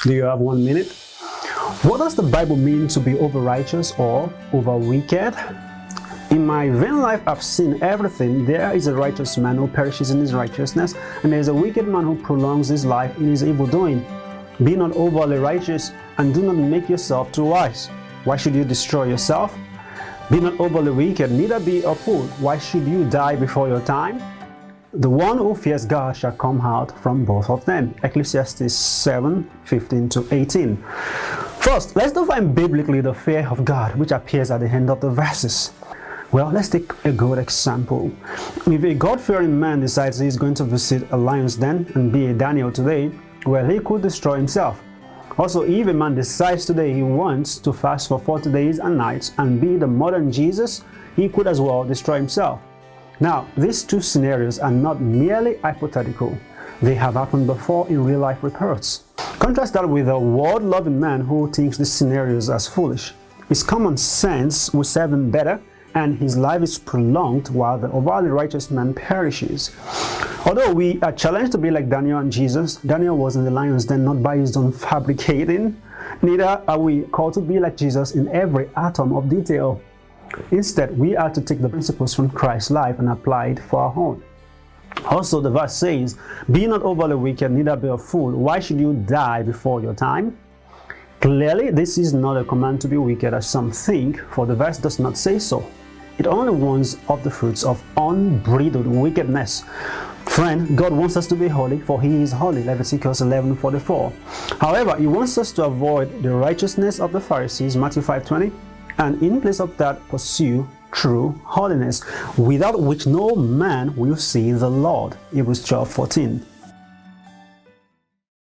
Do you have 1 minute? What does the Bible mean to be overrighteous or overwicked? In my vain life, I've seen everything. There is a righteous man who perishes in his righteousness, and there is a wicked man who prolongs his life in his evil doing. Be not overly righteous, and do not make yourself too wise. Why should you destroy yourself? Be not overly wicked, neither be a fool. Why should you die before your time? The one who fears God shall come out from both of them. Ecclesiastes 7:15-18. First, let's define biblically the fear of God, which appears at the end of the verses. Well, let's take a good example. If a God-fearing man decides he's going to visit a lion's den and be a Daniel today, well, he could destroy himself. Also, if a man decides today he wants to fast for 40 days and nights and be the modern Jesus, he could as well destroy himself. Now, these two scenarios are not merely hypothetical. They have happened before in real-life reports. Contrast that with a world-loving man who thinks these scenarios as foolish. His common sense will serve him better, and his life is prolonged while the overly righteous man perishes. Although we are challenged to be like Daniel and Jesus, Daniel was in the lion's den not by his own fabricating. Neither are we called to be like Jesus in every atom of detail. Instead, we are to take the principles from Christ's life and apply it for our own. Also, the verse says, "Be not overly wicked, neither be a fool. Why should you die before your time?" Clearly, this is not a command to be wicked as some think, for the verse does not say so. It only warns of the fruits of unbridled wickedness. Friend, God wants us to be holy, for He is holy, Leviticus 11:44. However, He wants us to avoid the righteousness of the Pharisees, Matthew 5:20, and in place of that, pursue true holiness, without which no man will see the Lord, Hebrews 12:14.